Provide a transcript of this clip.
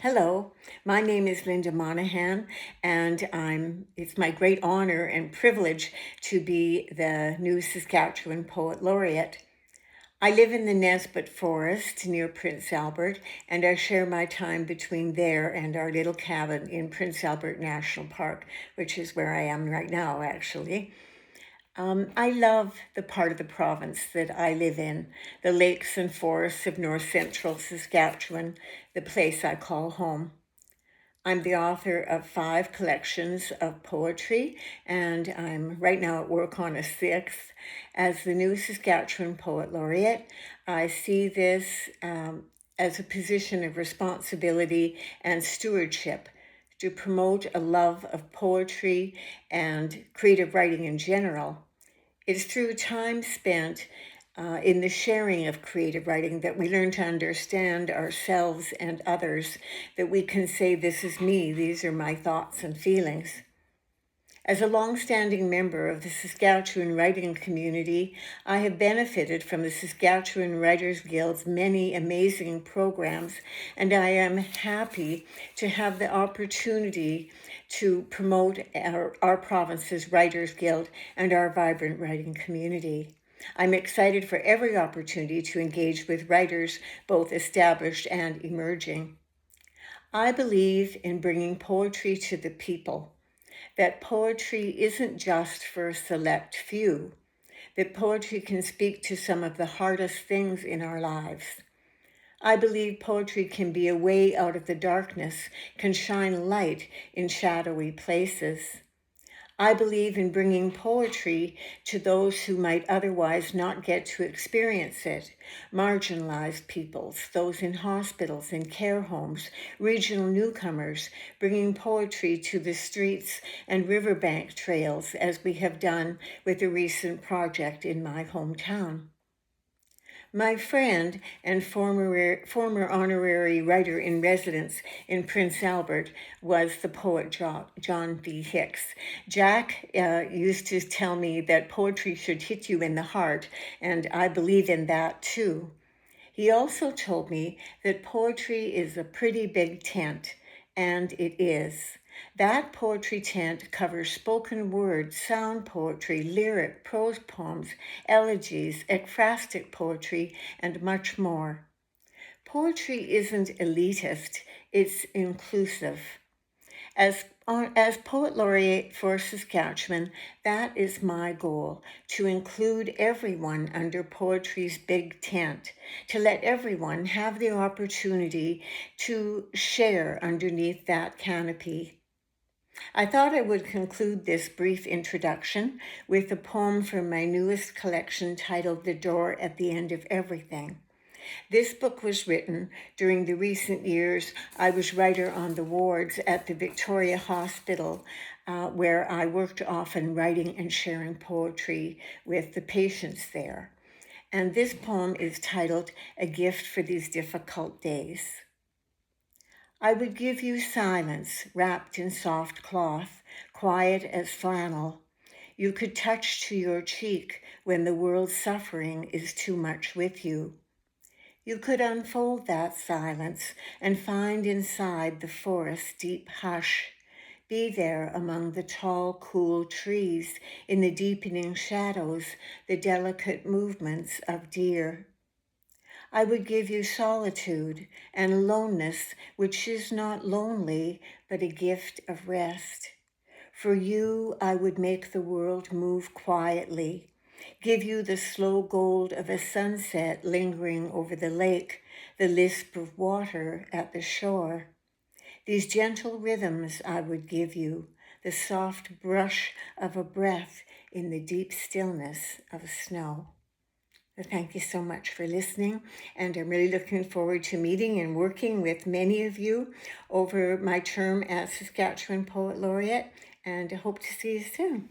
Hello, my name is Lynda Monahan, and it's my great honor and privilege to be the new Saskatchewan Poet Laureate. I live in the Nesbitt Forest near Prince Albert, and I share my time between there and our little cabin in Prince Albert National Park, which is where I am right now, actually. I love the part of the province that I live in, the lakes and forests of north central Saskatchewan, the place I call home. I'm the author of 5 collections of poetry, and I'm right now at work on a 6th. As the new Saskatchewan Poet Laureate, I see this as a position of responsibility and stewardship to promote a love of poetry and creative writing in general. It's through time spent in the sharing of creative writing that we learn to understand ourselves and others, that we can say, this is me, these are my thoughts and feelings. As a long-standing member of the Saskatchewan writing community, I have benefited from the Saskatchewan Writers Guild's many amazing programs, and I am happy to have the opportunity to promote our province's Writers Guild and our vibrant writing community. I'm excited for every opportunity to engage with writers, both established and emerging. I believe in bringing poetry to the people, that poetry isn't just for a select few, that poetry can speak to some of the hardest things in our lives. I believe poetry can be a way out of the darkness, can shine light in shadowy places. I believe in bringing poetry to those who might otherwise not get to experience it. Marginalized peoples, those in hospitals and care homes, regional newcomers, bringing poetry to the streets and riverbank trails, as we have done with a recent project in my hometown. My friend and former honorary writer-in-residence in Prince Albert was the poet John B. Hicks. Jack used to tell me that poetry should hit you in the heart, and I believe in that too. He also told me that poetry is a pretty big tent, and it is. That poetry tent covers spoken word, sound poetry, lyric, prose poems, elegies, ekphrastic poetry, and much more. Poetry isn't elitist, it's inclusive. As Poet Laureate for Saskatchewan, that is my goal, to include everyone under poetry's big tent, to let everyone have the opportunity to share underneath that canopy. I thought I would conclude this brief introduction with a poem from my newest collection titled The Door at the End of Everything. This book was written during the recent years. I was writer on the wards at the Victoria Hospital, where I worked often writing and sharing poetry with the patients there. And this poem is titled A Gift for These Difficult Days. I would give you silence wrapped in soft cloth, quiet as flannel. You could touch to your cheek when the world's suffering is too much with you. You could unfold that silence and find inside the forest's deep hush. Be there among the tall, cool trees, in the deepening shadows, the delicate movements of deer. I would give you solitude and aloneness, which is not lonely, but a gift of rest. For you, I would make the world move quietly, give you the slow gold of a sunset lingering over the lake, the lisp of water at the shore. These gentle rhythms I would give you, the soft brush of a breath in the deep stillness of snow. Thank you so much for listening, and I'm really looking forward to meeting and working with many of you over my term as Saskatchewan Poet Laureate, and I hope to see you soon.